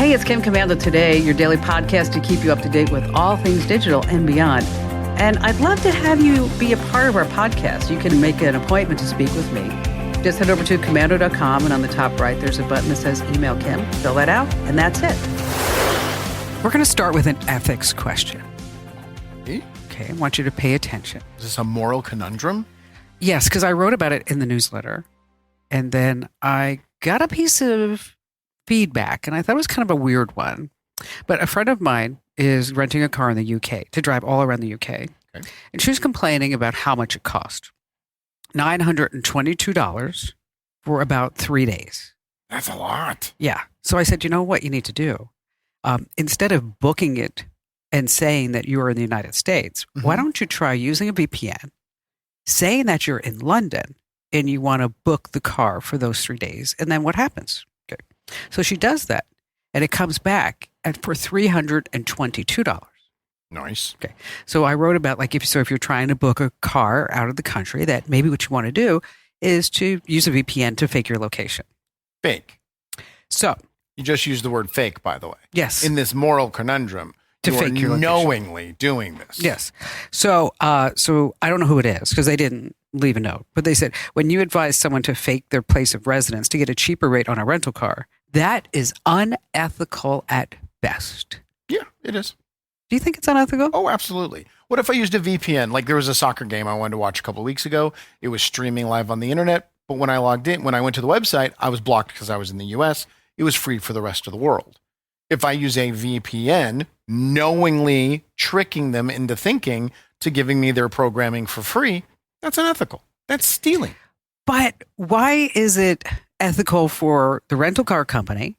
Hey, it's Kim Commando Today, your daily podcast to keep you up to date with all things digital and beyond. And I'd love to have you be a part of our podcast. You can make an appointment to speak with me. Just head over to commando.com, and on the top right, there's a button that says Email Kim. Fill that out, and that's it. We're going to start with an ethics question. Okay, I want you to pay attention. Is this a moral conundrum? Yes, because I wrote about it in the newsletter, and then I got a piece of feedback, and I thought it was kind of a weird one. But a friend of mine is renting a car in the UK to drive all around the UK. Okay. And she was complaining about how much it cost. $922 for about 3 days. That's a lot. Yeah. So I said, you know what you need to do? Instead of booking it and saying that you are in the United States, why don't you try using a VPN, saying that you're in London and you want to book the car for those 3 days? And then what happens? Okay. So she does that, and it comes back for $322. Nice. Okay. So I wrote about, like, if you're trying to book a car out of the country, that maybe what you want to do is to use a VPN to fake your location. Fake. So You just used the word fake, by the way. yes, In this moral conundrum, To you fake your are location. knowingly doing this. yes. So I don't know who it is because they didn't leave a note, but they said when you advise someone to fake their place of residence to get a cheaper rate on a rental car, that is unethical at best. Yeah, it is. Do you think it's unethical? Oh, absolutely. What if I used a VPN? Like there was a soccer game I wanted to watch a couple of weeks ago. It was streaming live on the internet. But when I logged in, when I went to the website, I was blocked because I was in the US. It was free for the rest of the world. If I use a VPN, knowingly tricking them into thinking to giving me their programming for free, that's unethical. That's stealing. But why is it ethical for the rental car company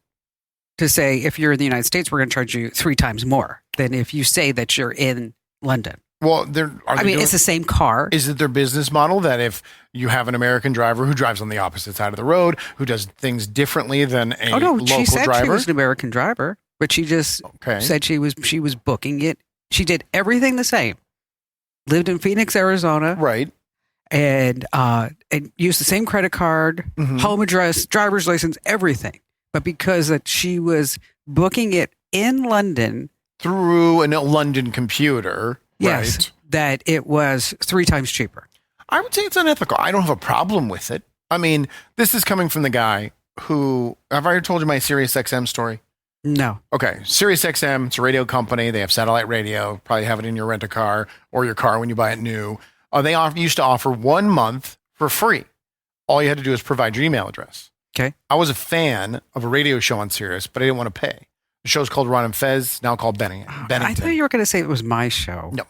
to say, if you're in the United States, we're going to charge you 3 times more than if you say that you're in London? Well, It's the same car. Is it their business model that if you have an American driver who drives on the opposite side of the road, who does things differently than a local she said driver? she was an American driver, but she just said she was booking it. She did everything the same. Lived in Phoenix, Arizona, Right. and used the same credit card, home address, driver's license, everything. But because that she was booking it in London Through a London computer. yes, Right. that it was 3 times cheaper. I would say it's unethical. I don't have a problem with it. I mean, this is coming from the guy who, have I ever told you my SiriusXM story? No. Okay. SiriusXM, it's a radio company. They have satellite radio. Probably have it in your rent-a-car or your car when you buy it new. They used to offer 1 month for free. All you had to do is provide your email address. Okay. I was a fan of a radio show on Sirius, but I didn't want to pay. The show's called Ron and Fez, now called Bennington. I thought you were going to say it was my show. No.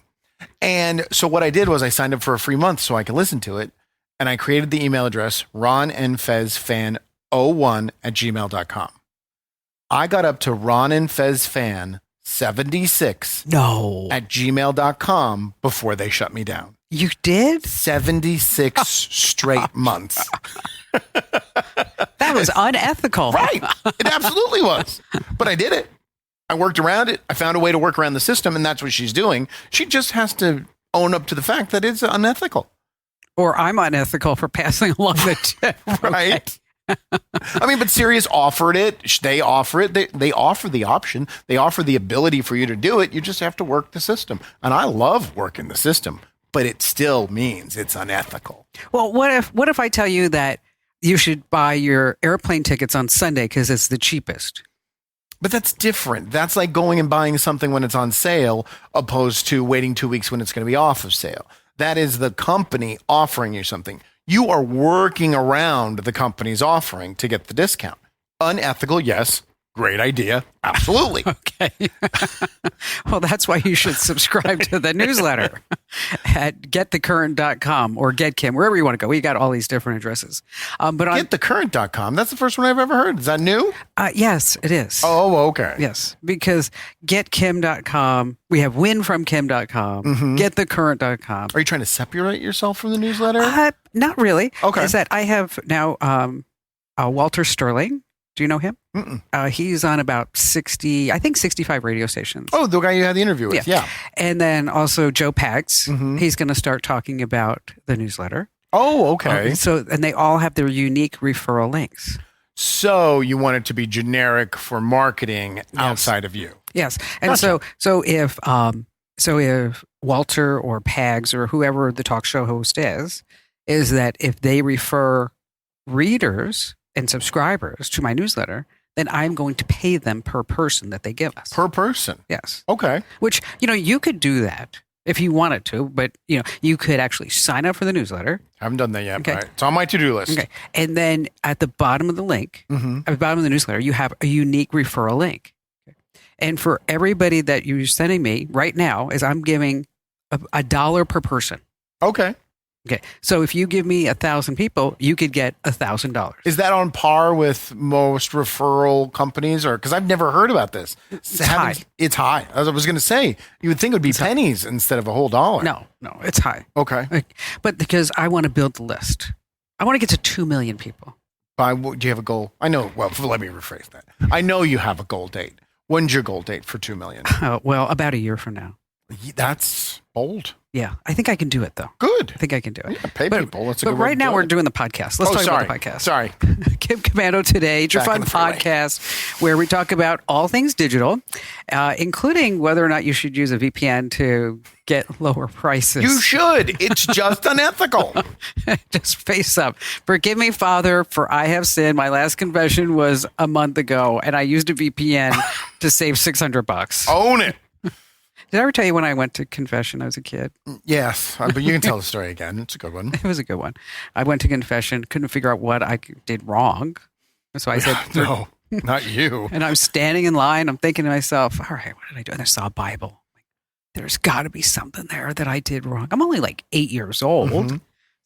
And so what I did was I signed up for a free month so I could listen to it. And I created the email address, ronandfezfan01@gmail.com. I got up to ronandfezfan76 No. at gmail.com before they shut me down. You did? 76 straight months. That was unethical. Right. It absolutely was. But I did it. I worked around it. I found a way to work around the system, and that's what she's doing. She just has to own up to the fact that it's unethical. Or I'm unethical for passing along the tip. Right. I mean, but Sirius offered it. They offer it. They offer the option. They offer the ability for you to do it. You just have to work the system. And I love working the system, but it still means it's unethical. Well, what if I tell you that you should buy your airplane tickets on Sunday because it's the cheapest? But that's different. That's like going and buying something when it's on sale, opposed to waiting 2 weeks when it's going to be off of sale. That is the company offering you something. You are working around the company's offering to get the discount. Unethical, yes. Great idea. Absolutely. Okay. Well, that's why you should subscribe to the newsletter at getthecurrent.com or GetKim, wherever you want to go. We got all these different addresses. But on Getthecurrent.com. That's the first one I've ever heard. Is that new? yes, it is. Oh, okay. Yes, because getkim.com, we have winfromkim.com, getthecurrent.com. Are you trying to separate yourself from the newsletter? Not really. Okay. Is that I have now Walter Sterling. Do you know him? He's on about 65 radio stations. Oh, the guy you had the interview with. Yeah. And then also Joe Pags. He's going to start talking about the newsletter. Oh, okay. And they all have their unique referral links. So you want it to be generic for marketing outside of you. Yes. And Gotcha. so if Walter or Pags or whoever the talk show host is that if they refer readers and subscribers to my newsletter, then I'm going to pay them per person that they give us. Per person. Yes. Okay. Which, you could do that if you wanted to, but, you could actually sign up for the newsletter. I haven't done that yet, Okay. but it's on my to-do list. Okay. And then at the bottom of the link, Mm-hmm. at the bottom of the newsletter, you have a unique referral link. Okay. And for everybody that you're sending me right now is I'm giving $1 per person. Okay. Okay. So if you give me 1,000 people, you could get $1,000. Is that on par with most referral companies? Or because I've never heard about this. It's high. It's high. As I was going to say, you would think it would be pennies instead of a whole dollar. No, it's high. Okay. But because I want to build the list. I want to get to 2 million people. Do you have a goal? I know. Well, let me rephrase that. I know you have a goal date. When's your goal date for 2 million? Well, about a year from now. That's bold. Yeah, I think I can do it, though. Good. I think I can do it. Yeah, pay people. That's a But good way right to now do we're it. doing the podcast. Let's talk about the podcast. Sorry. Kim Commando Today. It's your Back fun on the freeway. podcast where we talk about all things digital, including whether or not you should use a VPN to get lower prices. You should. It's just unethical. Just face up. Forgive me, Father, for I have sinned. My last confession was a month ago, and I used a VPN to save $600. Own it. Did I ever tell you when I went to confession? I was a kid. Yes, but you can tell the story again. It's a good one. It was a good one. I went to confession, couldn't figure out what I did wrong. So I said, No, not you. and I'm standing in line. I'm thinking to myself, all right, what did I do? And I saw a Bible. There's got to be something there that I did wrong. I'm only like 8 years old. Mhm.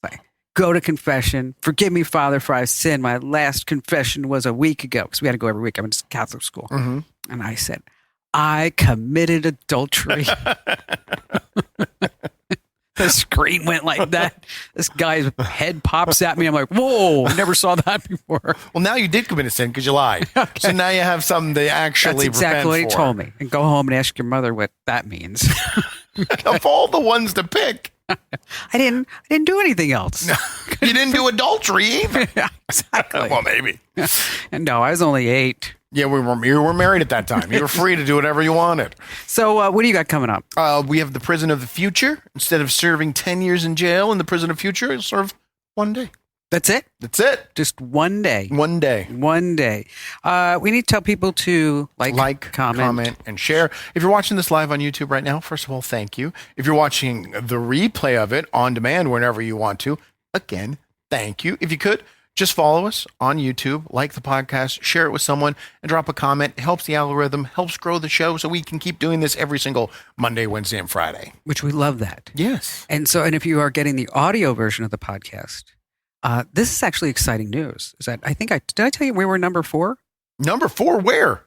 I go to confession. Forgive me, Father, for I've sinned. My last confession was a week ago because we had to go every week. I went to Catholic school. Mhm. And I said, I committed adultery. The screen went like that. This guy's head pops at me. I'm like, whoa, I never saw that before. Well, now you did commit a sin because you lied. So now you have something to actually That's exactly what he repent for. told me. And go home and ask your mother what that means. Of all the ones to pick, I didn't do anything else. you didn't do adultery either. Yeah, exactly. Well, maybe. And no, I was only 8. Yeah, you were married at that time. You were free to do whatever you wanted. So what do you got coming up? We have the prison of the future. Instead of serving 10 years in jail in the prison of future, you'll serve 1 day. That's it? That's it. Just 1 day. 1 day. 1 day. We need to tell people to like comment, and share. If you're watching this live on YouTube right now, first of all, thank you. If you're watching the replay of it on demand whenever you want to, again, thank you. If you could, just follow us on YouTube, like the podcast, share it with someone, and drop a comment. It helps the algorithm, helps grow the show so we can keep doing this every single Monday, Wednesday, and Friday. which we love that. Yes. And if you are getting the audio version of the podcast, this is actually exciting news. Is that did I tell you we were number 4 Number 4, where?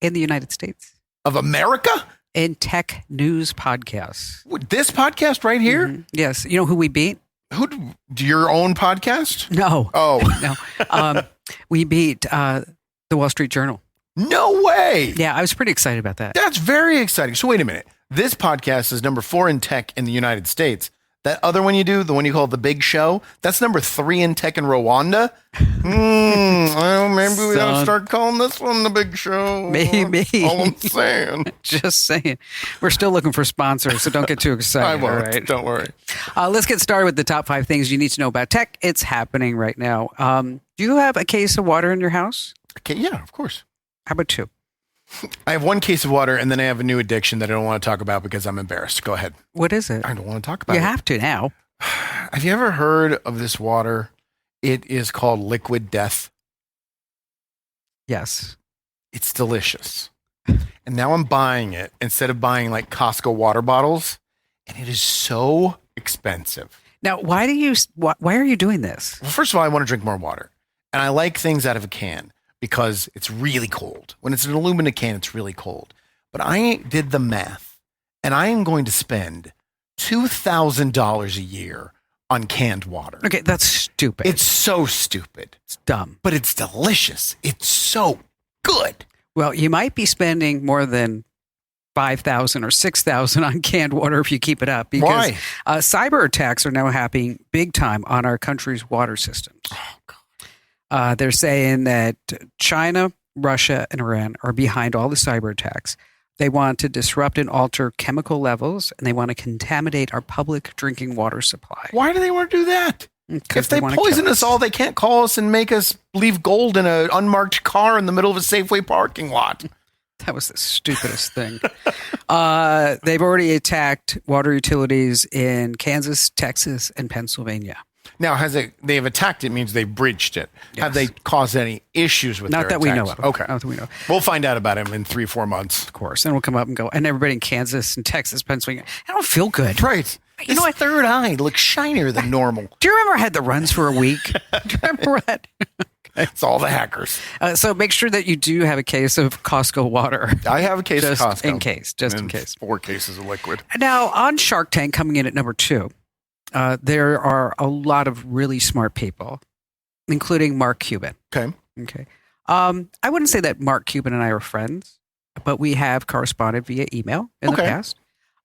in the United States Of America? in tech news podcasts? This podcast right here? Mhm. Yes. You know who we beat? Do your own podcast? No. Oh, No. We beat the Wall Street Journal. no way. Yeah, I was pretty excited about that. That's very exciting. So wait a minute. This podcast is number 4 in tech in the United States. That other one you do, the one you call The Big Show, that's number 3 in tech in Rwanda. Well, maybe we gotta Son. start calling this one The Big Show. Maybe. All I'm saying. Just saying. We're still looking for sponsors, so don't get too excited. I won't. All right. Don't worry. Let's get started with the top 5 things you need to know about tech. It's happening right now. Do you have a case of water in your house? Okay, yeah, of course. How about 2? I have 1 case of water, and then I have a new addiction that I don't want to talk about because I'm embarrassed. Go ahead. What is it? I don't want to talk about You it. have to now. Have you ever heard of this water? It is called Liquid Death. Yes. It's delicious. And now I'm buying it instead of buying like Costco water bottles. And it is so expensive. Now, why are you doing this? Well, first of all, I want to drink more water. And I like things out of a can because it's really cold. When it's an aluminum can, it's really cold. But I did the math, and I am going to spend $2,000 a year on canned water. Okay, that's stupid. It's so stupid, It's dumb. but it's delicious. It's so good. Well, you might be spending more than $5,000 or $6,000 on canned water if you keep it up. Because Why? Cyber attacks are now happening big time on our country's water systems. Oh, God. They're saying that China, Russia, and Iran are behind all the cyber attacks. They want to disrupt and alter chemical levels, and they want to contaminate our public drinking water supply. Why do they want to do that? If they want to poison kill us all, they can't call us and make us leave gold in an unmarked car in the middle of a Safeway parking lot. That was the stupidest thing. They've already attacked water utilities in Kansas, Texas, and Pennsylvania. Now, they've attacked it means they breached it. Yes. Have they caused any issues with Not their that we attacks? know of. Okay. Not that we know. We'll find out about him in 3-4 months. Of course. Then we'll come up and go, and everybody in Kansas and Texas, Pennsylvania, I don't feel good. Right. You know what? Third eye looks shinier than normal. Do you remember I had the runs for a week? Do you remember that? It's all the hackers. So make sure that you do have a case of Costco water. I have a case just of Costco. Just in case. 4 cases of liquid. Now, on Shark Tank, coming in at number 2, there are a lot of really smart people, including Mark Cuban. Okay. I wouldn't say that Mark Cuban and I are friends, but we have corresponded via email in the past.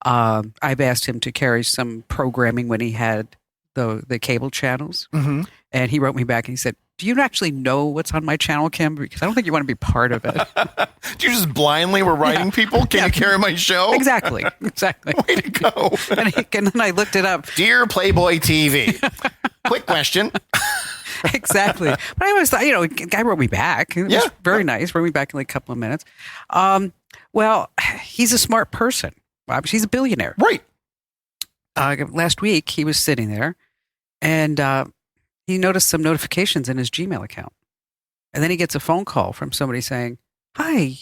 I've asked him to carry some programming when he had the cable channels. Mm-hmm. And he wrote me back and he said, do you actually know what's on my channel, Kim? Because I don't think you want to be part of it. Do you just blindly were writing people? Can you carry my show? Exactly. Way to go. And then I looked it up. Dear Playboy TV, quick question. Exactly. But I always thought, the guy wrote me back. It was very nice. Wrote me back in like a couple of minutes. Well, he's a smart person. He's a billionaire. Right. Last week, he was sitting there and he noticed some notifications in his Gmail account. And then he gets a phone call from somebody saying, hi,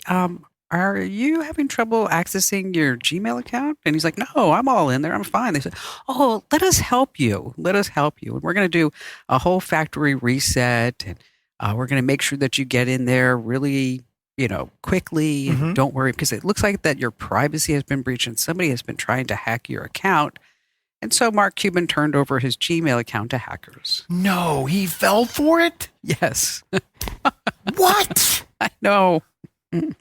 are you having trouble accessing your Gmail account? And he's like, no, I'm all in there. I'm fine. They said, oh, let us help you. Let us help you. And we're going to do a whole factory reset. And we're going to make sure that you get in there really, quickly. Mm-hmm. And don't worry, because it looks like that your privacy has been breached and somebody has been trying to hack your account. And so Mark Cuban turned over his Gmail account to hackers. No, he fell for it? Yes. What? I know.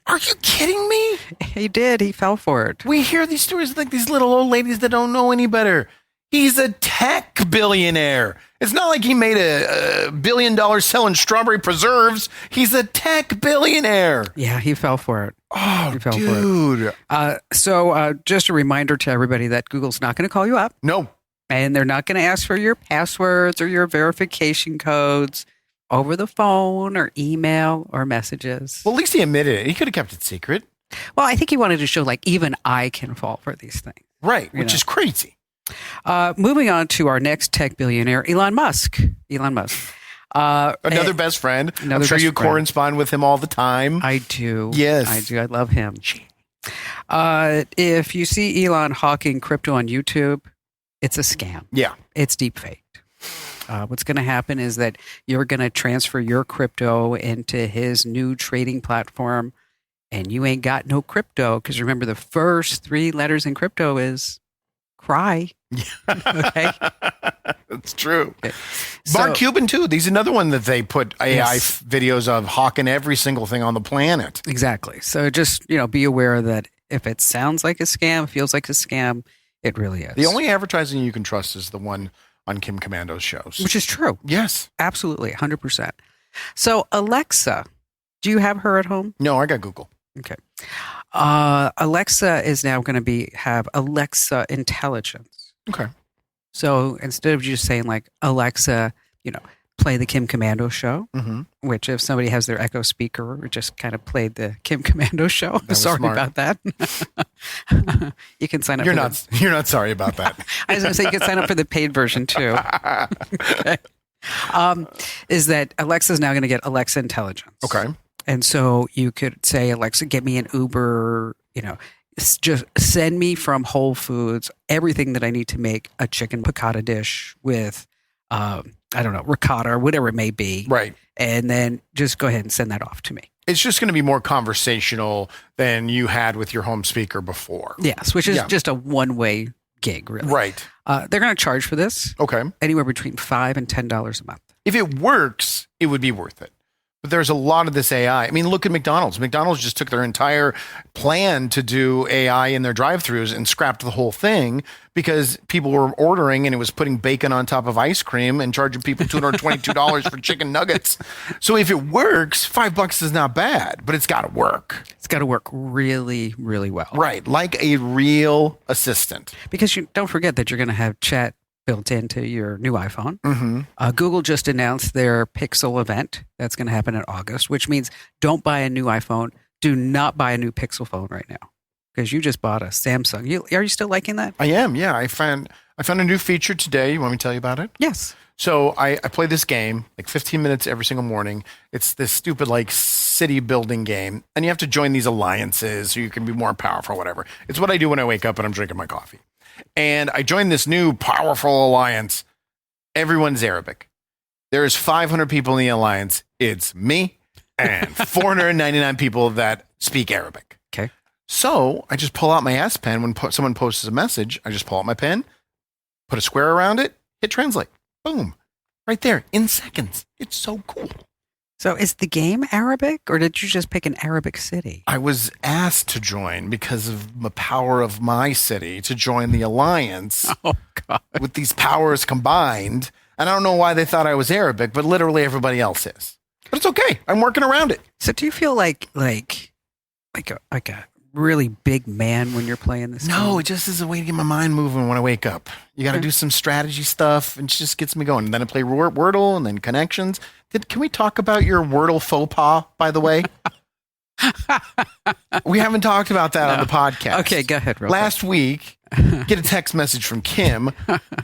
Are you kidding me? He did. He fell for it. We hear these stories like these little old ladies that don't know any better. He's a tech billionaire. It's not like he made a $1 billion selling strawberry preserves. He's a tech billionaire. Yeah, he fell for it. Oh, he fell dude. For it. So just a reminder to everybody that Google's not going to call you up. No. And they're not going to ask for your passwords or your verification codes over the phone or email or messages. Well, at least he admitted it. He could have kept it secret. Well, I think he wanted to show like even I can fall for these things. Right, which is crazy. Moving on to our next tech billionaire, Elon Musk. Another best friend. I'm sure you correspond with him all the time. I do. Yes. I do. I love him. If you see Elon hawking crypto on YouTube, it's a scam. Yeah. It's deep faked. What's going to happen is that you're going to transfer your crypto into his new trading platform, and you ain't got no crypto. Because remember, the first 3 letters in crypto is cry. Okay. That's true. Okay. Mark Cuban, too. He's another one that they put AI videos of hawking every single thing on the planet. Exactly. So just, be aware that if it sounds like a scam, feels like a scam, it really is. The only advertising you can trust is the one on Kim Commando's shows. Which is true. Yes. Absolutely. 100%. So Alexa, do you have her at home? No, I got Google. Okay. Alexa is now going to have Alexa intelligence. Okay. So instead of just saying like, Alexa, play the Kim Commando show, which if somebody has their Echo speaker, we just kind of played the Kim Commando show. Sorry about that. You can sign up. You're not sorry about that. I was going to say you can sign up for the paid version too. Okay. Is that Alexa's now going to get Alexa intelligence. Okay. And so you could say, Alexa, get me an Uber, just send me from Whole Foods everything that I need to make a chicken piccata dish with, ricotta or whatever it may be. Right. And then just go ahead and send that off to me. It's just going to be more conversational than you had with your home speaker before. Yes, which is just a one-way gig, really. Right. They're going to charge for this. Okay. Anywhere between $5 and $10 a month. If it works, it would be worth it. But there's a lot of this AI. I mean, look at McDonald's. McDonald's just took their entire plan to do AI in their drive-thrus and scrapped the whole thing because people were ordering and it was putting bacon on top of ice cream and charging people $222 for chicken nuggets. So if it works, $5 is not bad, but it's got to work. It's got to work really, really well. Right. Like a real assistant. Because you don't forget that you're going to have chat built into your new iPhone. Mm-hmm. Google just announced their Pixel event. That's going to happen in August, which means don't buy a new iPhone. Do not buy a new Pixel phone right now because you just bought a Samsung. Are you still liking that? I am. Yeah. I found a new feature today. You want me to tell you about it? Yes. So I play this game like 15 minutes every single morning. It's this stupid like city building game. And you have to join these alliances so you can be more powerful or whatever. It's what I do when I wake up and I'm drinking my coffee. And I joined this new powerful alliance. Everyone's Arabic. There's 500 people in the alliance. It's me and 499 people that speak Arabic. Okay. So I just pull out my S Pen when someone posts a message. I just pull out my pen, put a square around it, hit translate. Boom. Right there in seconds. It's so cool. So is the game Arabic or did you just pick an Arabic city? I was asked to join because of the power of my city to join the alliance. Oh, God. With these powers combined. And I don't know why they thought I was Arabic, but literally everybody else is. But it's okay. I'm working around it. So do you feel like a really big man when you're playing this game? No, it just is a way to get my mind moving when I wake up. You got to do some strategy stuff, and it just gets me going. And then I play Wordle and then connections. Can we talk about your Wordle faux pas, by the way? We haven't talked about that on the podcast. Okay, go ahead. Last week, get a text message from Kim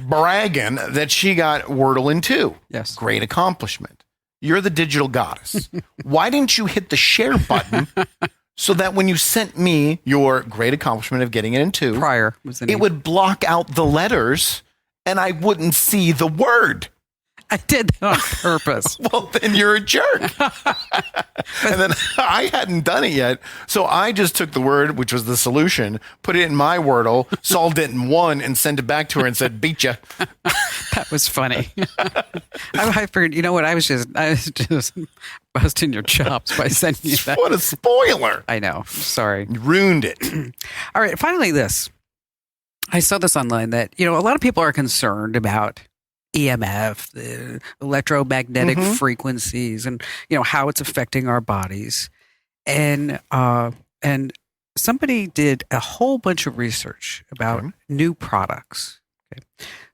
bragging that she got Wordle in 2. Yes. Great accomplishment. You're the digital goddess. Why didn't you hit the share button so that when you sent me your great accomplishment of getting it in 2, Prior was the name. it would block out the letters and I wouldn't see the word? I did that on purpose. Well, then you're a jerk. And then I hadn't done it yet. So I just took the word, which was the solution, put it in my Wordle, solved it in 1, and sent it back to her and said, beat ya. That was funny. I figured, you know what? I was just busting your chops by sending you that. What a spoiler. I know. Sorry. You ruined it. All right. Finally, this. I saw this online that, a lot of people are concerned about EMF, the electromagnetic frequencies, and how it's affecting our bodies. And somebody did a whole bunch of research about new products. Okay.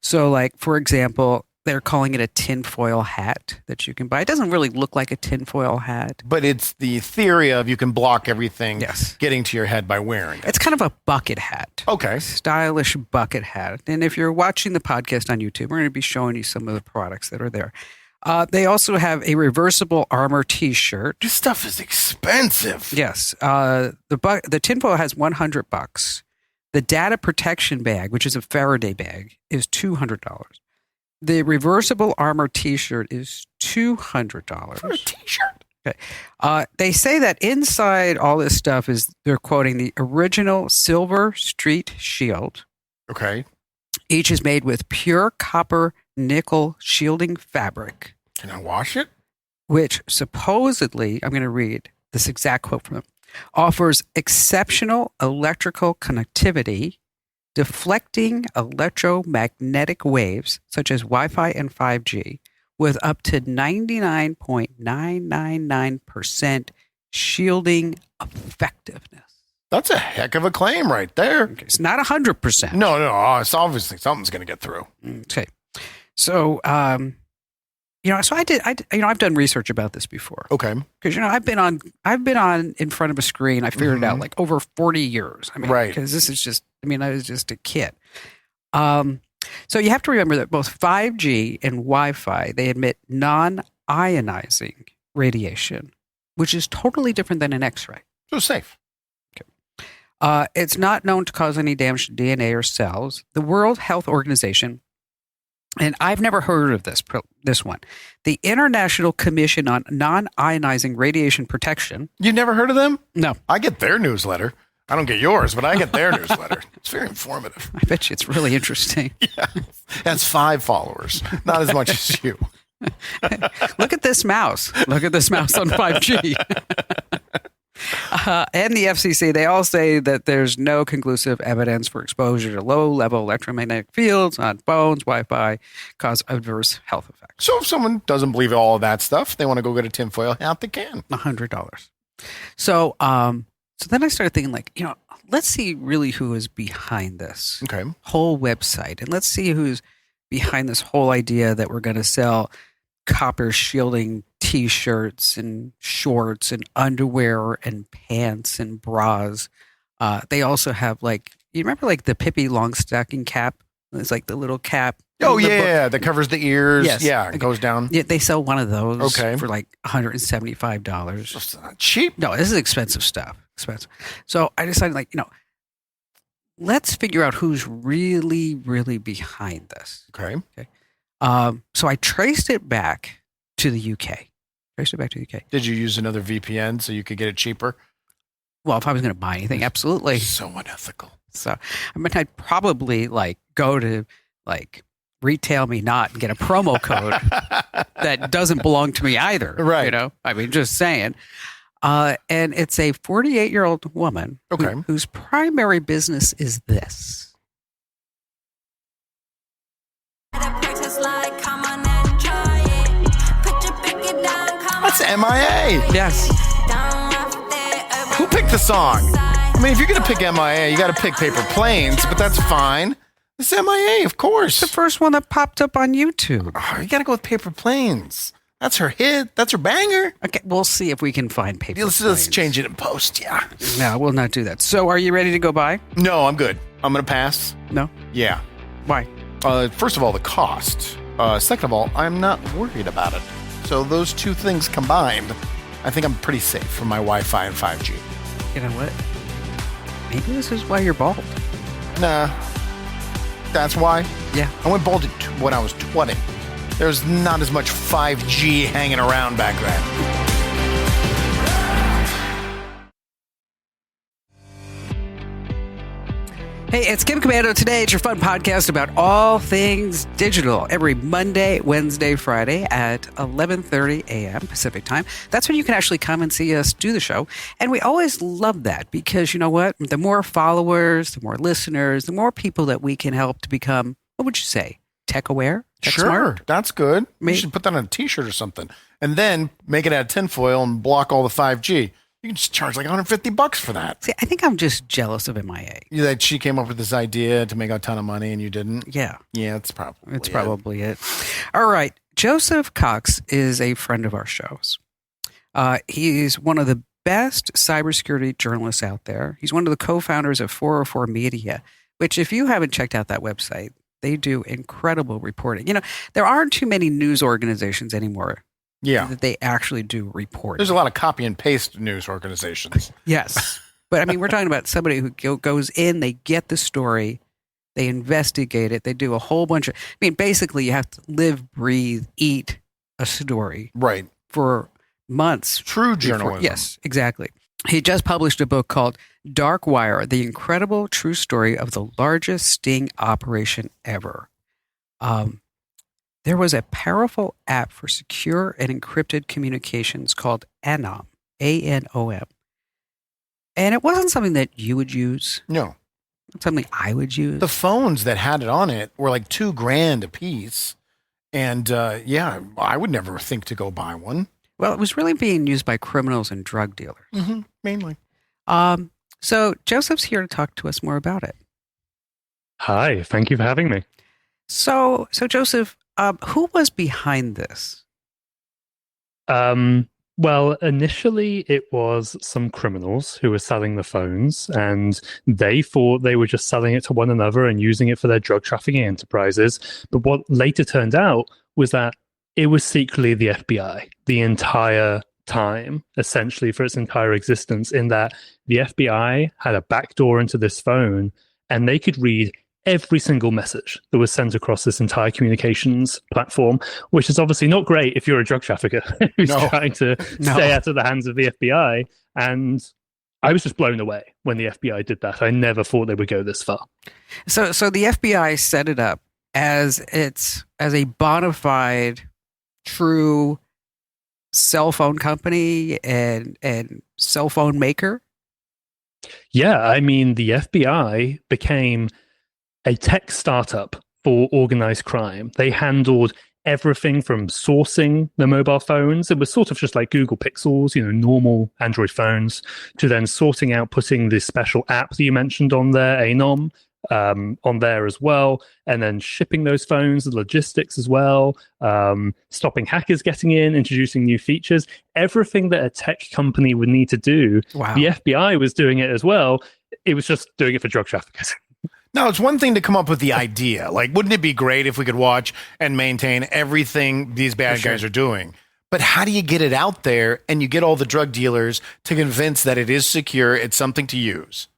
So, like for example, they're calling it a tinfoil hat that you can buy. It doesn't really look like a tinfoil hat, but it's the theory of you can block everything Yes. getting to your head by wearing it. It's kind of a bucket hat. Okay. Stylish bucket hat. And if you're watching the podcast on YouTube, we're going to be showing you some of the products that are there. They also have a reversible armor T-shirt. This stuff is expensive. Yes. The tinfoil has $100. The data protection bag, which is a Faraday bag, is $200. The reversible armor T-shirt is $200 For a T-shirt. Okay. They say that inside all this stuff they're quoting the original Silver Street Shield. Okay. Each is made with pure copper nickel shielding fabric, Can I wash it? which supposedly, I'm going to read this exact quote from them, offers exceptional electrical connectivity, deflecting electromagnetic waves such as Wi-Fi and 5G with up to 99.999% shielding effectiveness. That's a heck of a claim right there. Okay, it's not 100%. No. It's obviously something's going to get through. Okay. So, so I've done research about this before. Okay. Because I've been on in front of a screen. I figured it out like over 40 years. I mean, Right. Because this is just. I was just a kid. So you have to remember that both 5G and Wi-Fi they emit non-ionizing radiation, which is totally different than an X-ray. So safe. It's not known to cause any damage to DNA or cells. The World Health Organization. And I've never heard of this one. The International Commission on Non-Ionizing Radiation Protection. You never heard of them? No. I get their newsletter. I don't get yours, but I get their newsletter. It's very informative. I bet you it's really interesting. Yeah. That's 5 followers, not as much as you. Look at this mouse. Look at this mouse on 5G. And the FCC, they all say that there's no conclusive evidence for exposure to low-level electromagnetic fields on phones, Wi-Fi, cause adverse health effects. So if someone doesn't believe all of that stuff, they want to go get a tinfoil hat, they can. $100. So then I started thinking, like, let's see really who is behind this whole website. And let's see who's behind this whole idea that we're going to sell copper shielding T-shirts and shorts and underwear and pants and bras. They also have, like, you remember like the Pippi Longstocking cap? It's like the little cap. Oh, yeah, that covers the ears. Yes. Yeah, it goes down. Yeah, they sell one of those for like $175. That's not cheap. No, this is expensive stuff. Expensive. So I decided, like, let's figure out who's really, really behind this. Okay. So I traced it back to the UK. Did you use another VPN so you could get it cheaper? Well, if I was going to buy anything, absolutely. So unethical. So, I mean, I'd probably like go to like Retail Me Not and get a promo code that doesn't belong to me either. Right. I mean, just saying. And it's a 48-year-old woman whose primary business is this. That's MIA. Yes. Who picked the song? I mean, if you're going to pick MIA, you got to pick Paper Planes, but that's fine. It's MIA, of course. The first one that popped up on YouTube. Oh, you got to go with Paper Planes. That's her hit. That's her banger. Okay, we'll see if we can find Paper Planes. Let's change it in post, yeah. No, we'll not do that. So are you ready to go buy? No, I'm good. I'm going to pass. No? Yeah. Why? First of all, the cost. Second of all, I'm not worried about it. So those two things combined, I think I'm pretty safe for my Wi-Fi and 5G. You know what? Maybe this is why you're bald. Nah. That's why? Yeah. I went bald when I was 20. There's not as much 5G hanging around back then. Hey, it's Kim Commando Today. It's your fun podcast about all things digital every Monday, Wednesday, Friday at 11:30 a.m. Pacific time. That's when you can actually come and see us do the show. And we always love that because you know what? The more followers, the more listeners, the more people that we can help to become, what would you say, tech aware? Tech sure, smart? That's good. You should put that on a t-shirt or something. And then make it out of tinfoil and block all the 5G. You can just charge like $150 for that. See, I think I'm just jealous of MIA. That she came up with this idea to make a ton of money and you didn't? Yeah. Yeah, that's probably it. All right. Joseph Cox is a friend of our shows. He's one of the best cybersecurity journalists out there. He's one of the co-founders of 404 Media, which if you haven't checked out that website, they do incredible reporting. You know, there aren't too many news organizations anymore. Yeah. That they actually do reporting. There's a lot of copy and paste news organizations. Yes. But I mean, we're talking about somebody who goes in, they get the story, they investigate it, they do a whole bunch of, I mean, basically you have to live, breathe, eat a story. Right. For months. True journalism. Yes, exactly. He just published a book called Dark Wire, the incredible true story of the largest sting operation ever. There was a powerful app for secure and encrypted communications called Anom, A-N-O-M. And it wasn't something that you would use. No. It's something I would use. The phones that had it on it were like $2,000 a piece. And I would never think to go buy one. Well, it was really being used by criminals and drug dealers. Mm-hmm, mainly. So Joseph's here to talk to us more about it. Hi, thank you for having me. So Joseph, who was behind this? Well, initially it was some criminals who were selling the phones, and they thought they were just selling it to one another and using it for their drug trafficking enterprises. But what later turned out was that it was secretly the FBI the entire time, essentially for its entire existence, in that the FBI had a backdoor into this phone and they could read every single message that was sent across this entire communications platform, which is obviously not great if you're a drug trafficker who's trying to stay out of the hands of the FBI. And I was just blown away when the FBI did that. I never thought they would go this far. So the FBI set it up as a bona fide true cell phone company and cell phone maker? Yeah, I mean, the FBI became a tech startup for organized crime. They handled everything from sourcing the mobile phones. It was sort of just like Google Pixels, normal Android phones, to then sorting out, putting this special app that you mentioned on there, Anom, on there as well, and then shipping those phones, the logistics as well, stopping hackers getting in, introducing new features, everything that a tech company would need to do. Wow. The FBI was doing it as well. It was just doing it for drug traffickers. Now, it's one thing to come up with the idea. Like, wouldn't it be great if we could watch and maintain everything these bad guys are doing? But how do you get it out there and you get all the drug dealers to convince that it is secure, it's something to use?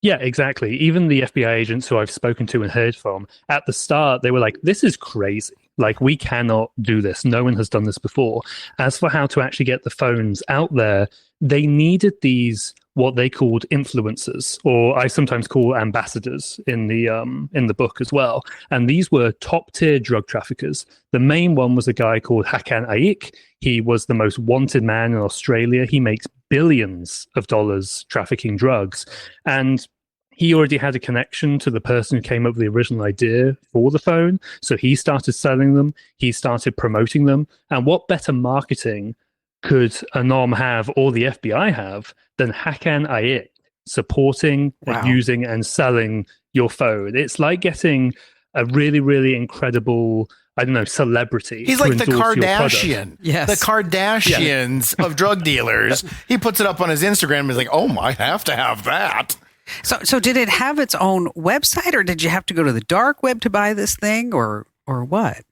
Yeah, exactly. Even the FBI agents who I've spoken to and heard from, at the start, they were like, this is crazy. Like, we cannot do this. No one has done this before. As for how to actually get the phones out there, they needed these, what they called influencers, or I sometimes call ambassadors in the book as well. And these were top tier drug traffickers. The main one was a guy called Hakan Ayik. He was the most wanted man in Australia. He makes billions of dollars trafficking drugs. And he already had a connection to the person who came up with the original idea for the phone. So he started selling them. He started promoting them. And what better marketing could Anom have or the FBI have than Hakan Ayik supporting and using and selling your phone? It's like getting a really, really incredible, I don't know, celebrity. He's like the Kardashian. Yes. The Kardashians of drug dealers. He puts it up on his Instagram and is like, oh, I have to have that. So did it have its own website, or did you have to go to the dark web to buy this thing, or what?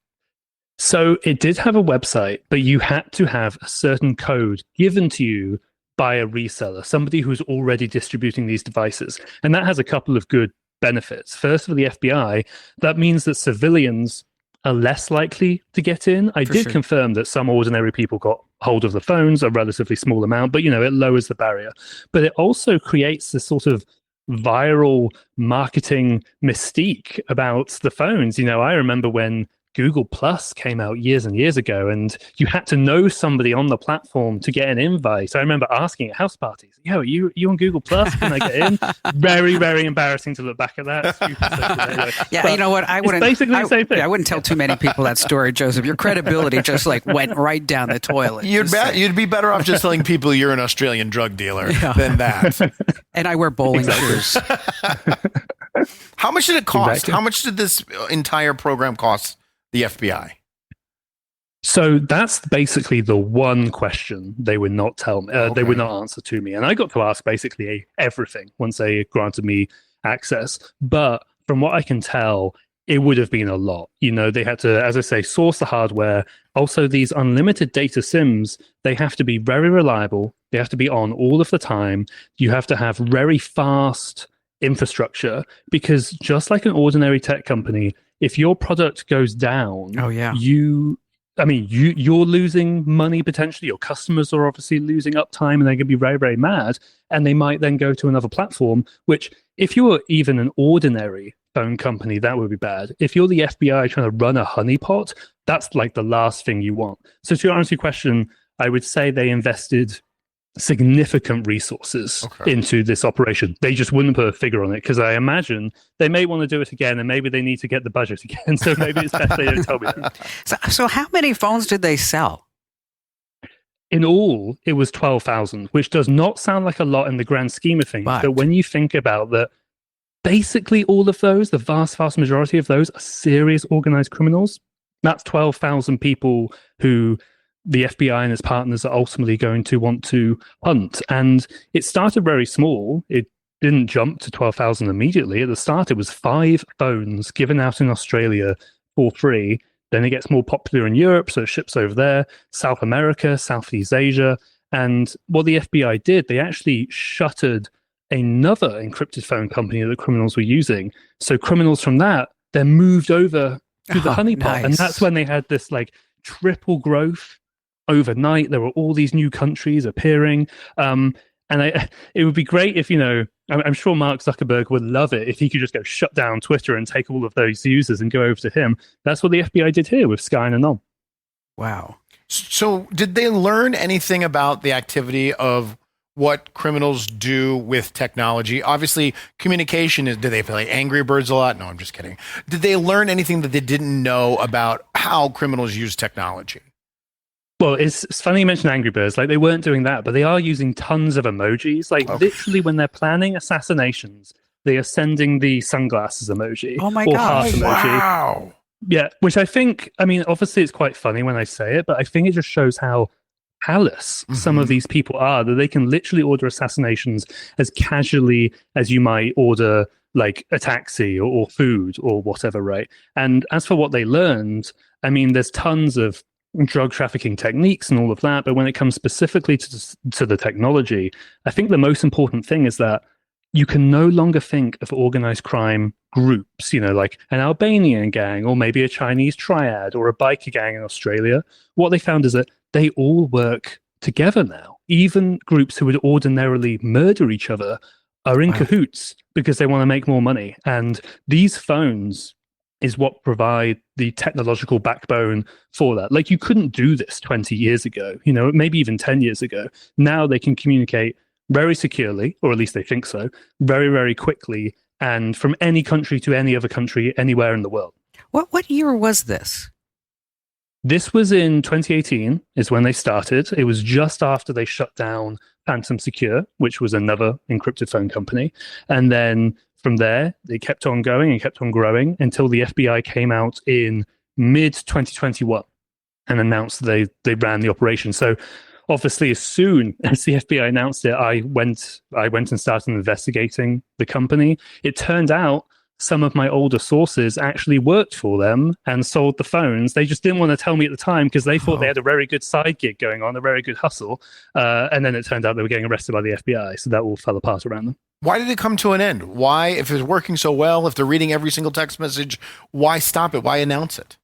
So it did have a website, but you had to have a certain code given to you by a reseller, somebody who's already distributing these devices. And that has a couple of good benefits. First, for the FBI, that means that civilians are less likely to get in. I did confirm that some ordinary people got hold of the phones, a relatively small amount, but, it lowers the barrier. But it also creates this sort of viral marketing mystique about the phones. I remember when Google Plus came out years and years ago, and you had to know somebody on the platform to get an invite. I remember asking at house parties, are you on Google Plus? Can I get in? Very, very embarrassing to look back at that. Yeah, but you know what? I wouldn't. Basically the same thing. I wouldn't tell too many people that story, Joseph. Your credibility just went right down the toilet. You'd be better off just telling people you're an Australian drug dealer than that. And I wear bowling shoes. How much did it cost? Exactly. How much did this entire program cost the FBI? So that's basically the one question they would not tell me. They would not answer to me. And I got to ask basically everything once they granted me access. But from what I can tell, it would have been a lot. They had to, as I say, source the hardware. Also, these unlimited data SIMs, they have to be very reliable. They have to be on all of the time. You have to have very fast infrastructure, because just like an ordinary tech company, if your product goes down, you're losing money potentially. Your customers are obviously losing uptime, and they're going to be very, very mad. And they might then go to another platform, which if you were even an ordinary phone company, that would be bad. If you're the FBI trying to run a honeypot, that's like the last thing you want. So to answer your question, I would say they invested significant resources into this operation. They just wouldn't put a figure on it, because I imagine they may want to do it again, and maybe they need to get the budget again. So maybe it's best they don't tell me that. So how many phones did they sell? In all, it was 12,000, which does not sound like a lot in the grand scheme of things. But when you think about that, basically all of those, the vast, vast majority of those, are serious organized criminals. That's 12,000 people who the FBI and its partners are ultimately going to want to hunt. And it started very small. It didn't jump to 12,000 immediately. At the start, it was 5 phones given out in Australia for free. Then it gets more popular in Europe, so it ships over there, South America, Southeast Asia. And what the FBI did, they actually shuttered another encrypted phone company that criminals were using. So criminals from that then moved over to the honeypot. Nice. And that's when they had this like triple growth overnight. There were all these new countries appearing. It would be great if, I'm sure Mark Zuckerberg would love it if he could just go shut down Twitter and take all of those users and go over to him. That's what the FBI did here with Sky and Anom. Wow. So, did they learn anything about the activity of what criminals do with technology? Obviously, communication is. Do they play Angry Birds a lot? No, I'm just kidding. Did they learn anything that they didn't know about how criminals use technology? Well, it's funny you mentioned Angry Birds. Like, they weren't doing that, but they are using tons of emojis. Like, literally, when they're planning assassinations, they are sending the sunglasses emoji Oh my or gosh. heart emoji. Wow. Yeah, which I think, I mean, obviously it's quite funny when I say it, but I think it just shows how callous some of these people are, that they can literally order assassinations as casually as you might order like a taxi or food or whatever, right? And as for what they learned, I mean, there's tons of drug trafficking techniques and all of that, but when it comes specifically to the technology, I think the most important thing is that you can no longer think of organized crime groups, like an Albanian gang or maybe a Chinese triad or a biker gang in Australia. What they found is that they all work together now. Even groups who would ordinarily murder each other are in cahoots because they want to make more money. And these phones is what provide the technological backbone for that. Like, you couldn't do this 20 years ago, maybe even 10 years ago. Now they can communicate very securely, or at least they think so, very, very quickly, and from any country to any other country, anywhere in the world. What year was this? This was in 2018 is when they started. It was just after they shut down Phantom Secure, which was another encrypted phone company. And then from there, they kept on going and kept on growing until the FBI came out in mid-2021 and announced they ran the operation. So obviously, as soon as the FBI announced it, I went and started investigating the company. It turned out some of my older sources actually worked for them and sold the phones. They just didn't want to tell me at the time because they thought they had a very good side gig going on, a very good hustle. And then it turned out they were getting arrested by the FBI. So that all fell apart around them. Why did it come to an end? Why, if it's working so well, if they're reading every single text message, why stop it? Why announce it?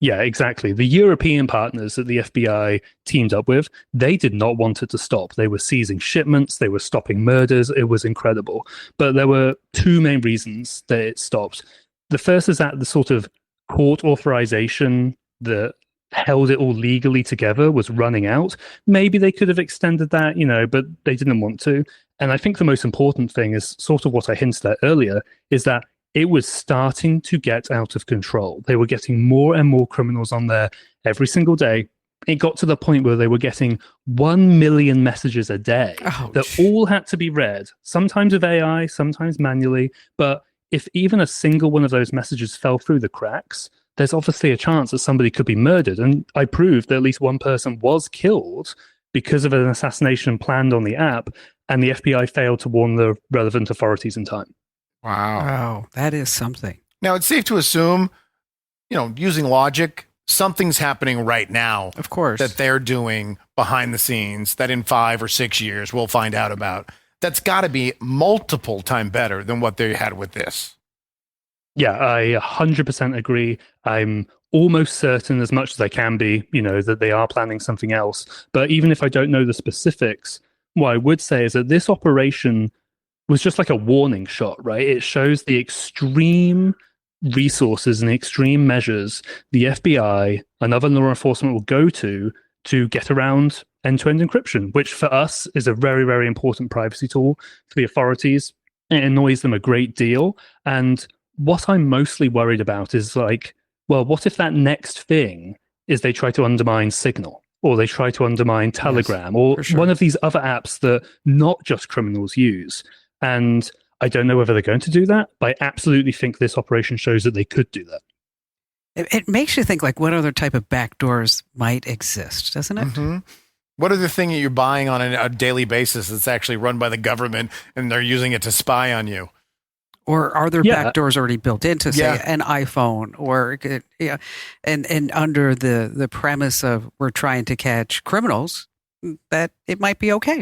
Yeah, exactly. The European partners that the FBI teamed up with, they did not want it to stop. They were seizing shipments, they were stopping murders. It was incredible. But there were two main reasons that it stopped. The first is that the sort of court authorization that held it all legally together was running out. Maybe they could have extended that, but they didn't want to. And I think the most important thing is sort of what I hinted at earlier, is that it was starting to get out of control. They were getting more and more criminals on there every single day. It got to the point where they were getting 1 million messages a day that all had to be read, sometimes with AI, sometimes manually. But if even a single one of those messages fell through the cracks, there's obviously a chance that somebody could be murdered. And I proved that at least one person was killed because of an assassination planned on the app, and the FBI failed to warn the relevant authorities in time. Wow. That is something. Now, it's safe to assume, using logic, something's happening right now. Of course. That they're doing behind the scenes that in 5 or 6 years we'll find out about. That's got to be multiple times better than what they had with this. Yeah, I 100% agree. I'm almost certain, as much as I can be, that they are planning something else. But even if I don't know the specifics, what I would say is that this operation was just like a warning shot, right? It shows the extreme resources and the extreme measures the FBI and other law enforcement will go to get around end-to-end encryption, which for us is a very, very important privacy tool for the authorities. It annoys them a great deal. And what I'm mostly worried about is what if that next thing is they try to undermine Signal, or they try to undermine Telegram, or one of these other apps that not just criminals use. And I don't know whether they're going to do that, but I absolutely think this operation shows that they could do that. It makes you think, what other type of backdoors might exist, doesn't it? Mm-hmm. What other thing you're buying on a daily basis that's actually run by the government and they're using it to spy on you? Or are there backdoors already built into, say, an iPhone, or and under the premise of we're trying to catch criminals, that it might be okay?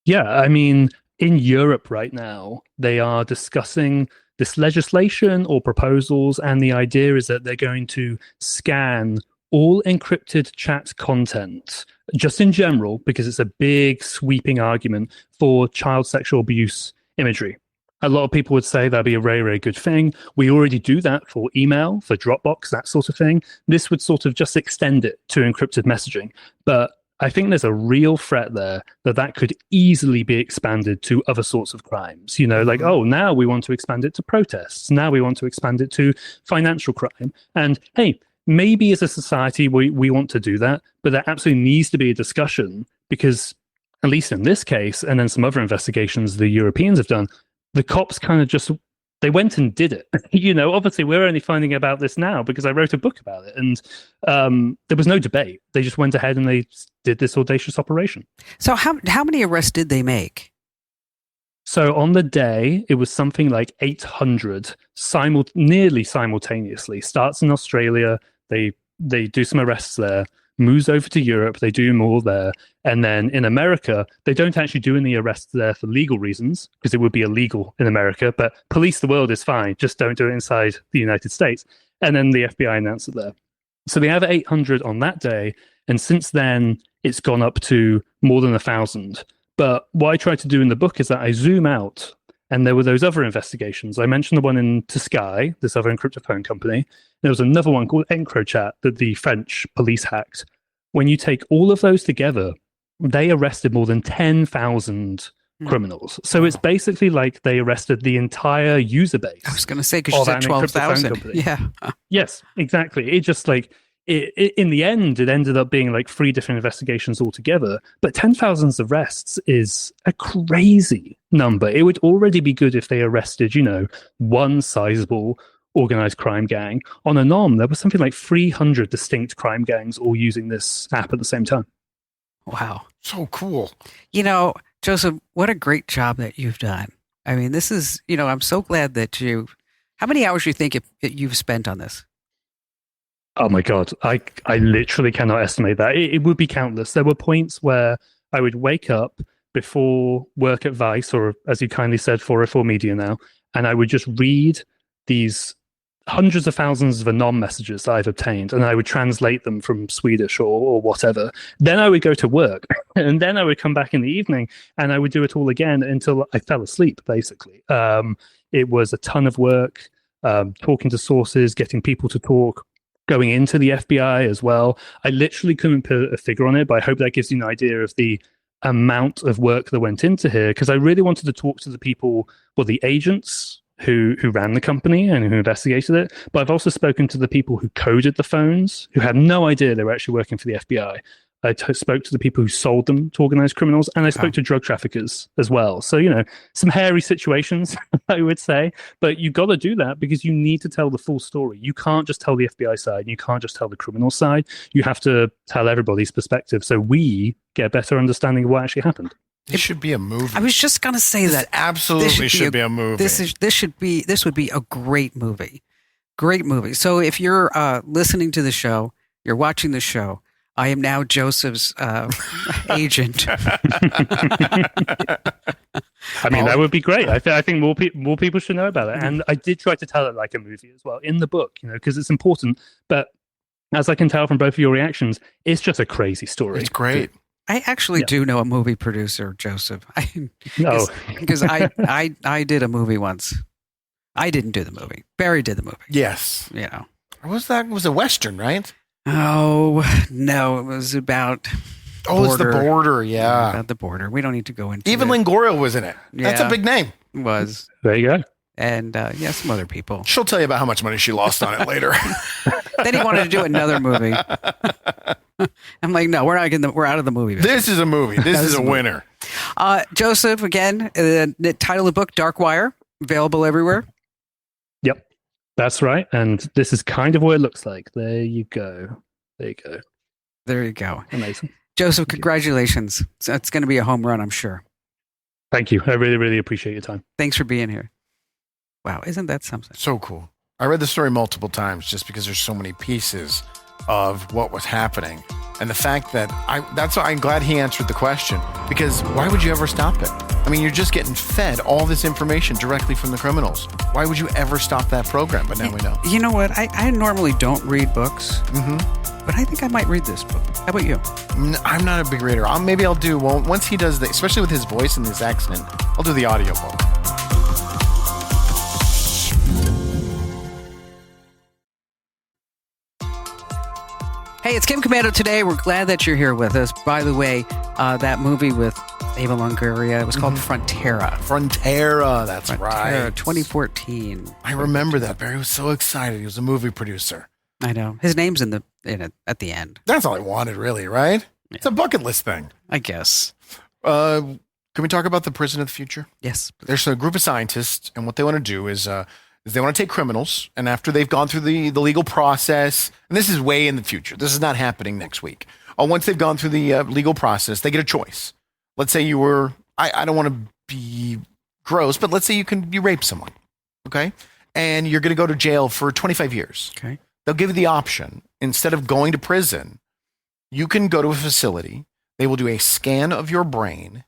Yeah, I mean, in Europe right now, they are discussing this legislation or proposals, and the idea is that they're going to scan all encrypted chat content, just in general, because it's a big sweeping argument for child sexual abuse imagery. A lot of people would say that'd be a very, very good thing. We already do that for email, for Dropbox, that sort of thing. This would sort of just extend it to encrypted messaging. But I think there's a real threat there that could easily be expanded to other sorts of crimes. Like, oh, now we want to expand it to protests. Now we want to expand it to financial crime. And hey, maybe as a society, we want to do that, but there absolutely needs to be a discussion because, at least in this case, and then some other investigations the Europeans have done, the cops kind of they went and did it. Obviously we're only finding about this now because I wrote a book about it, and there was no debate. They just went ahead and they did this audacious operation. So how many arrests did they make? So on the day, it was something like 800 nearly simultaneously. Starts in Australia, they do some arrests there, moves over to Europe, they do more there. And then in America, they don't actually do any arrests there for legal reasons, because it would be illegal in America, but police the world is fine, just don't do it inside the United States. And then the FBI announced it there. So they have 800 on that day, and since then, it's gone up to more than 1,000. But what I tried to do in the book is that I zoom out, and there were those other investigations. I mentioned the one into Sky, this other encrypted phone company. There was another one called EncroChat that the French police hacked. When you take all of those together, they arrested more than 10,000 criminals. So it's basically like they arrested the entire user base. I was going to say, because you said 12,000. Yeah. Yes, exactly. It just in the end, it ended up being like 3 different investigations altogether. But 10,000 arrests is a crazy number. It would already be good if they arrested, one sizable organized crime gang. On Anom, there was something like 300 distinct crime gangs all using this app at the same time. Wow. So cool. Joseph, what a great job that you've done. I mean, this is, I'm so glad that how many hours do you think you've spent on this? Oh my God. I literally cannot estimate that. It would be countless. There were points where I would wake up before work at Vice, or as you kindly said, 404 Media now, and I would just read these hundreds of thousands of Anom messages that I've obtained, and I would translate them from Swedish or whatever. Then I would go to work, and then I would come back in the evening, and I would do it all again until I fell asleep, basically. It was a ton of work, talking to sources, getting people to talk, going into the FBI as well. I literally couldn't put a figure on it, but I hope that gives you an idea of the amount of work that went into here, because I really wanted to talk to the people, the agents who ran the company and who investigated it. But I've also spoken to the people who coded the phones, who had no idea they were actually working for the FBI. I spoke to the people who sold them to organized criminals, and I spoke to drug traffickers as well. So, some hairy situations, I would say. But you've got to do that because you need to tell the full story. You can't just tell the FBI side. You can't just tell the criminal side. You have to tell everybody's perspective so we get a better understanding of what actually happened. It should be a movie. I was just going to say that. Absolutely should be a movie. This would be a great movie. Great movie. So if you're listening to the show, you're watching the show, I am now Joseph's agent. I mean, that would be great. I think more people should know about it. And I did try to tell it like a movie as well in the book, because it's important. But as I can tell from both of your reactions, it's just a crazy story. It's great. I actually do know a movie producer, Joseph. Because I did a movie once. I didn't do the movie. Barry did the movie. Yes. Was that? Was a Western, right? Oh, no. It was about border. It's the border, yeah. About the border. We don't need to go into Even Longoria was in it. Yeah, that's a big name. It was. There you go. And some other people. She'll tell you about how much money she lost on it later. Then he wanted to do another movie. I'm like, no, we're out of the movie business. This is a movie. This is a winner. Joseph, again, the title of the book, Dark Wire, available everywhere. Yep, that's right. And this is kind of what it looks like. There you go. There you go. Amazing. Joseph, congratulations. It's going to be a home run, I'm sure. Thank you. I really, really appreciate your time. Thanks for being here. Wow, isn't that something? So cool. I read the story multiple times just because there's so many pieces of what was happening. And the fact that that's why I'm glad he answered the question, because why would you ever stop it? I mean, you're just getting fed all this information directly from the criminals. Why would you ever stop that program? But now we know. You know what? I normally don't read books, but I think I might read this book. How about you? I'm not a big reader. Maybe I'll do, once he does especially with his voice and his accent, I'll do the audiobook. It's Kim Commando today. We're glad that you're here with us. By the way, that movie with Ava Longoria, it was called Frontera. Frontera, that's Frontera, right. 2014. I remember that. Barry was so excited. He was a movie producer. I know. His name's in it at the end. That's all I wanted, really, right? Yeah. It's a bucket list thing. I guess. Can we talk about the prison of the future? Yes. There's a group of scientists, and what they want to do is they want to take criminals, and after they've gone through the legal process, and this is way in the future. This is not happening next week. Once they've gone through the legal process, they get a choice. Let's say you were, I don't want to be gross, but let's say you rape someone, okay? And you're going to go to jail for 25 years. Okay. They'll give you the option, instead of going to prison, you can go to a facility. They will do a scan of your brain,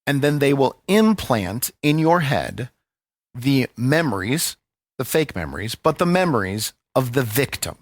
and then they will implant in your head the memories, the fake memories, but the memories of the victim.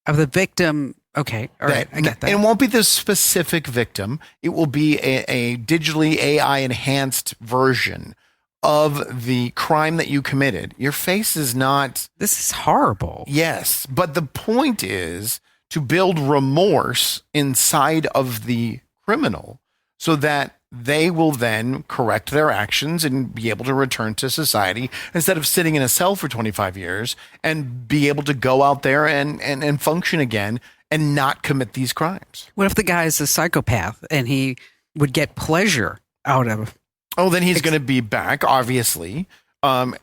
Of the victim. Okay. All right. I get that. And it won't be the specific victim. It will be a digitally AI enhanced version of the crime that you committed. Your face is not. This is horrible. Yes. But the point is to build remorse inside of the criminal so that they will then correct their actions and be able to return to society instead of sitting in a cell for 25 years and be able to go out there and function again and not commit these crimes. What if the guy is a psychopath and he would get pleasure out of? Oh, then he's going to be back, obviously. I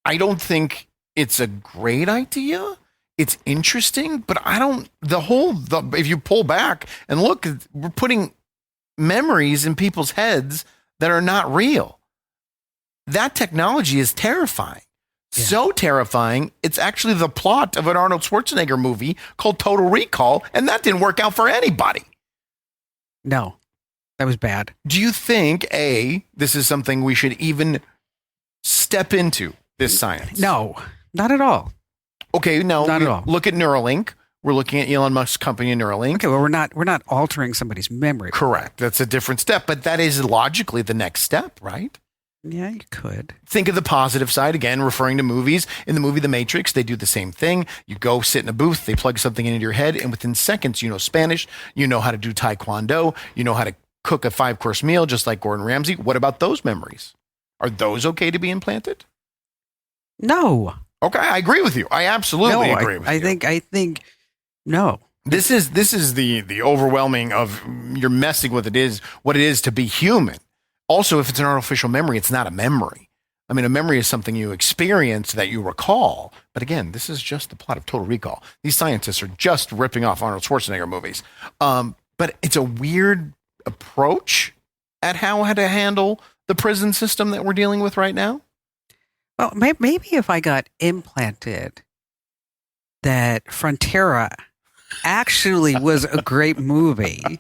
don't think it's a great idea. It's interesting, but if you pull back and look, we're putting memories in people's heads that are not real. That technology is terrifying. Yeah. So terrifying, it's actually the plot of an Arnold Schwarzenegger movie called Total Recall, and that didn't work out for anybody. No, that was bad. Do you think, this is something we should even step into, this science? No, not at all. Okay, no, not at all. Look at Neuralink. We're looking at Elon Musk's company, Neuralink. Okay, well, we're not altering somebody's memory. Correct. That's a different step, but that is logically the next step, right? Yeah, you could. Think of the positive side, again, referring to movies. In the movie The Matrix, they do the same thing. You go sit in a booth, they plug something into your head, and within seconds, you know Spanish, you know how to do Taekwondo, you know how to cook a 5-course meal, just like Gordon Ramsay. What about those memories? Are those okay to be implanted? No. Okay, I agree with you. I absolutely agree with you. I think no. This is the overwhelming of you're messing with what it is to be human. Also, if it's an artificial memory, it's not a memory. I mean, a memory is something you experience that you recall. But again, this is just the plot of Total Recall. These scientists are just ripping off Arnold Schwarzenegger movies. But it's a weird approach at how to handle the prison system that we're dealing with right now. Well, maybe if I got implanted that Frontera actually was a great movie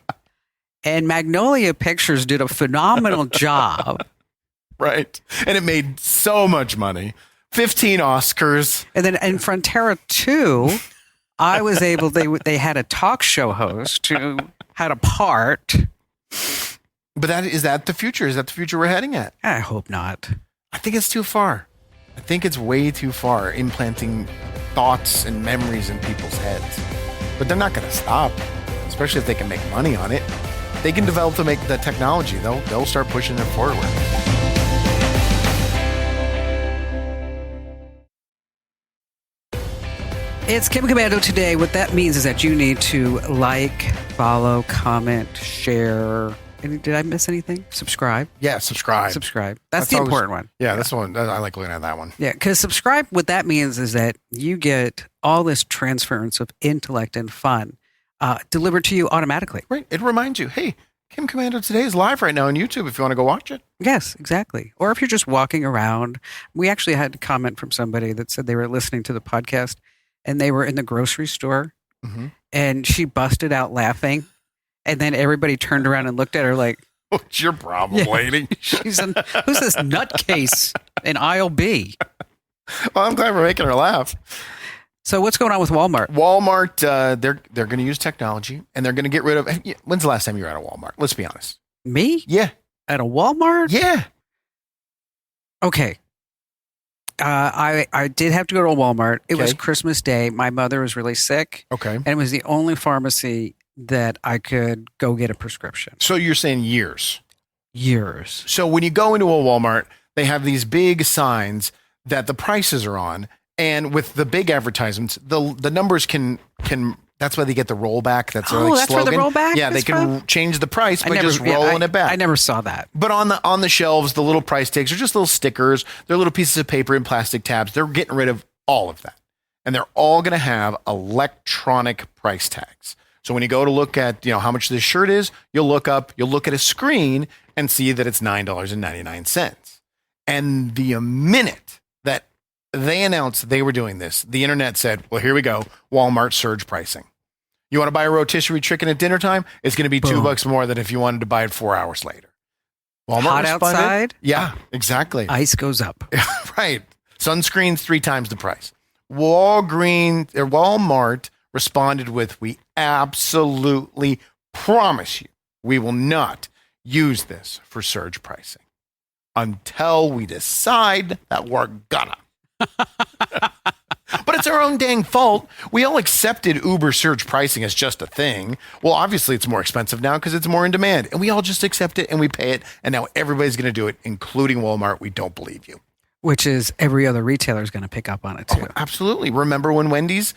and Magnolia Pictures did a phenomenal job. Right. And it made so much money. 15 Oscars. And then in Frontera 2, I was able, they had a talk show host who had a part. But is that the future? Is that the future we're heading at? I hope not. I think it's too far. I think it's way too far, implanting thoughts and memories in people's heads. But they're not going to stop, especially if they can make money on it. They can develop the technology. They'll start pushing it forward. It's Kim Commando today. What that means is that you need to like, follow, comment, share. Did I miss anything? Subscribe. Yeah, subscribe. That's the important one. Yeah, that's the one. I like looking at that one. Yeah, because subscribe, what that means is that you get all this transference of intellect and fun delivered to you automatically. Right. It reminds you, hey, Kim Commando today is live right now on YouTube if you want to go watch it. Yes, exactly. Or if you're just walking around. We actually had a comment from somebody that said they were listening to the podcast and they were in the grocery store and she busted out laughing. And then everybody turned around and looked at her like, "What's your problem, lady?" Who's this nutcase in aisle B? Well, I'm glad we're making her laugh. So what's going on with Walmart? Walmart, they're going to use technology and they're going to get rid of. When's the last time you were at a Walmart? Let's be honest. Me? Yeah. At a Walmart? Yeah. Okay. I did have to go to a Walmart. It was Okay. Christmas Day. My mother was really sick, Okay. and it was the only pharmacy that I could go get a prescription. So you're saying years. Years. So when you go into a Walmart, they have these big signs that the prices are on. And with the big advertisements, the numbers can that's why they get the rollback. That's their That's where the slogan. rollback Yeah, they is can from? change the price by just rolling it back. I never saw that. But on the shelves, the little price tags are just little stickers. They're little pieces of paper and plastic tabs. They're getting rid of all of that. And they're all going to have electronic price tags. So when you go to look at, how much this shirt is, you'll look at a screen and see that it's $9.99. And the minute that they announced they were doing this, the internet said, well, here we go. Walmart surge pricing. You want to buy a rotisserie chicken at dinner time? It's going to be $2 more than if you wanted to buy it 4 hours later. Walmart Hot responded. outside? Yeah, exactly. Ice goes up. Right. Sunscreen's 3 times the price. Walmart responded with, we absolutely promise you we will not use this for surge pricing until we decide that we're gonna. But it's our own dang fault. We all accepted Uber surge pricing as just a thing. Well, obviously it's more expensive now because it's more in demand. And we all just accept it and we pay it. And now everybody's going to do it, including Walmart. We don't believe you. Which is every other retailer is going to pick up on it too. Oh, absolutely. Remember when Wendy's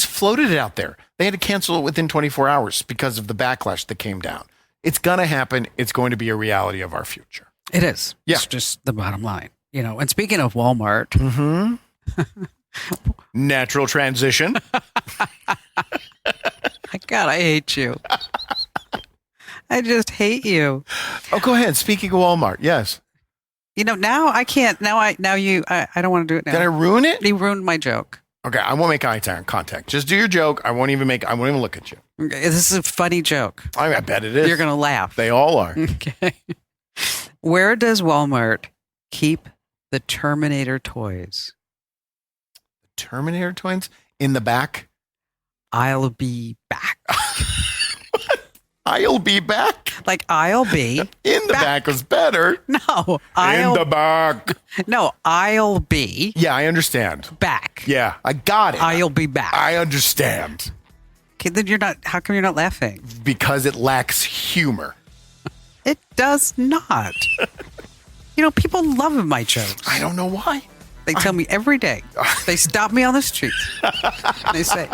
floated it out there? They had to cancel it within 24 hours because of the backlash that came down. It's going to happen. It's going to be a reality of our future. It is. Yeah. It's just the bottom line. And speaking of Walmart, Natural transition. God, I hate you. I just hate you. Oh, go ahead. Speaking of Walmart, yes. Now I can't. I don't want to do it now. Did I ruin it? You ruined my joke. Okay, I won't make eye contact. Just do your joke. I won't even look at you. This is a funny joke. I bet it is. You're going to laugh. They all are. Okay. Where does Walmart keep the Terminator toys? Terminator twins in the back. I'll be back. I'll be back. Like I'll be In the back was better. No, In the back. No, I'll be Yeah, I understand. back. Yeah, I got it. I'll be back. I understand. Okay, then you're not. How come you're not laughing? Because it lacks humor. It does not. People love my jokes. I don't know why. They tell me every day. They stop me on the street. They say,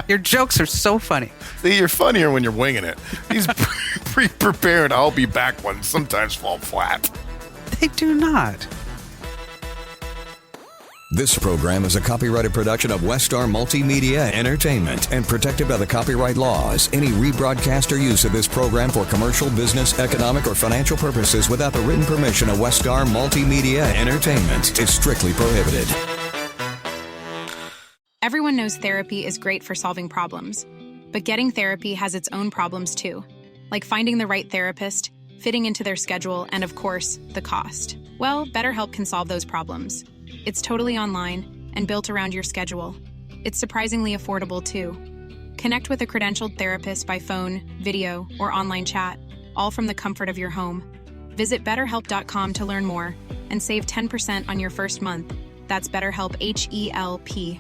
your jokes are so funny. See, you're funnier when you're winging it. These pre-prepared I'll be back ones sometimes fall flat. They do not. This program is a copyrighted production of Westar Multimedia Entertainment and protected by the copyright laws. Any rebroadcast or use of this program for commercial, business, economic, or financial purposes without the written permission of Westar Multimedia Entertainment is strictly prohibited. Everyone knows therapy is great for solving problems, but getting therapy has its own problems too, like finding the right therapist, fitting into their schedule, and of course, the cost. Well, BetterHelp can solve those problems. It's totally online and built around your schedule. It's surprisingly affordable, too. Connect with a credentialed therapist by phone, video, or online chat, all from the comfort of your home. Visit BetterHelp.com to learn more and save 10% on your first month. That's BetterHelp, H-E-L-P.